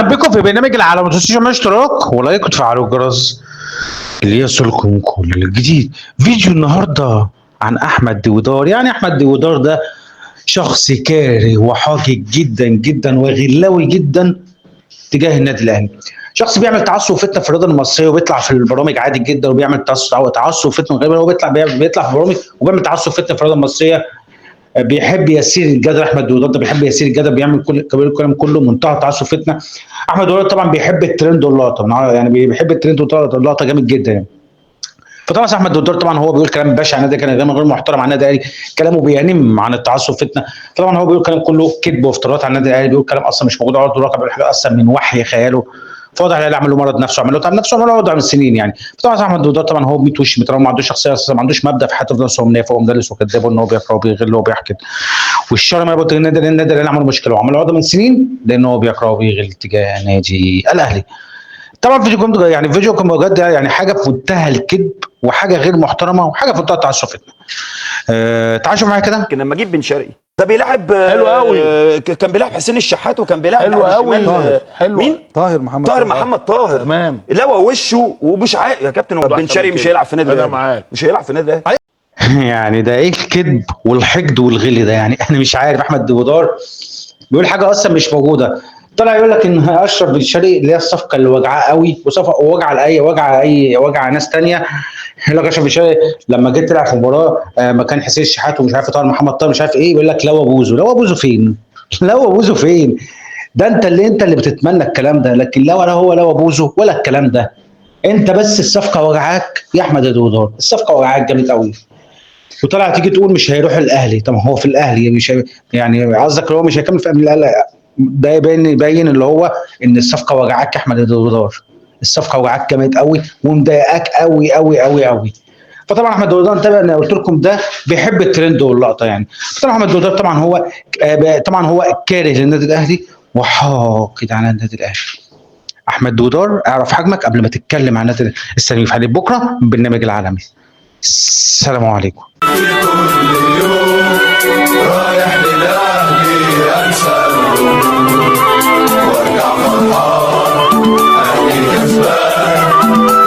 بكم في برنامج العالم، ما تنسوش تعملوا اشتراك ولايك وتفعلوا الجرس ليصلكم كل الجديد. فيديو النهارده عن احمد ديودار. يعني احمد ديودار ده شخص كاره وحاقد جدا جدا وغلاوي جدا تجاه النادي الاهلي. شخص بيعمل تعصب وفتنه في الرياضه المصريه وبيطلع في البرامج عادي جدا وبيعمل تعصب وفتنه غريبه. هو بيطلع في برامج وبيعمل تعصب وفتنه في الرياضه المصريه. بيحب يسير الجدل. احمد ديودار ده بيحب يسير الجدل، بيعمل كل الكلام كله منتهى تعصب فتنه. احمد ديودار طبعا بيحب الترند واللقطه، يعني بيحب الترند واللقطه جامد جدا يعني. فطبعا احمد ديودار طبعا هو بيقول كلام بشع عن النادي، كان غير محترم عن النادي الاهلي، كلامه بينم عن التعصب فتنه. طبعا هو بيقول كلام كله كذب وافتراءات عن النادي الاهلي، بيقول كلام اصلا مش موجود على ارض الواقع، بيقول حاجه اصلا من وحي خياله. فواضح الاهلي عمل له مرض نفسه، عمل له تعب نفسه، عمل له وضع من السنين يعني. فطبعا احمد ديودار طبعا هو 100 وش مترام، ما عندوش شخصيه اصلا، ما عندوش مبدا في حياته، في نفسه. هو منافق ومدلس وكذاب وان هو بيقرا وبيغل وبيحقد. والشر ما يبطل النادي الاهلي عمل مشكله وعمل عقده من سنين لان هو بيقرا وبيغل تجاه نادي الاهلي. طبعا فيديو كوم بجد يعني حاجه في منتهى الكذب وحاجه غير محترمه وحاجه في منتهى التعصب. تعال شوف معايا كده. كان لما اجيب بن شرقي ده بيلعب حلو قوي. كان بيلعب حسين الشحات وكان بيلعب حلو قوي. حلو. مين؟ طاهر محمد طاهر. تمام. لو وشه ومش عارف يا كابتن، هو بن شرقي مش هيلعب في النادي انا الاهلي، معاك، مش هيلعب في النادي الاهلي. يعني ده ايه الكذب والحقد والغل ده؟ يعني انا مش عارف. احمد ديودار بيقول حاجه اصلا مش موجوده. طلع يقول لك ان اشرف بن شرقي اللي هي الصفقه اللي وجعاه قوي وصفقه وجع ناس ثانيه. يقول لك اشرف بن شرقي لما جيت تلعب في مباراه مكان حسين الشحات ومش عارف طاهر محمد طاهر مش عارف ايه، يقول لك لو ابوزه فين؟ لو ابوزه فين؟ ده انت اللي بتتمنى الكلام ده، لكن ولا هو لو ابوزه ولا الكلام ده. انت بس الصفقه وجعاك يا احمد ديودار، الصفقه وجعاك جامد قوي. وطلع تيجي تقول مش هيروح الاهلي. طب هو في الاهلي مش يعني قصدك هو مش هيكمل في الاهلي؟ ده يبين اللي هو ان الصفقه وجعاك يا احمد ديودار، الصفقه وجعاك جامد قوي ومضايقاك قوي قوي قوي قوي. فطبعا احمد ديودار انتبه، انا قلت لكم ده بيحب الترند واللقطه يعني. طبعا احمد ديودار طبعا هو كاره للنادي الاهلي وحاقد على النادي الاهلي. احمد ديودار اعرف حجمك قبل ما تتكلم عن النادي. استنوا في حلقه بكره من برنامج العالمي. السلام عليكم. كل يوم رايح للأهلي أنسى وارجع فرحان أهلي كسبان.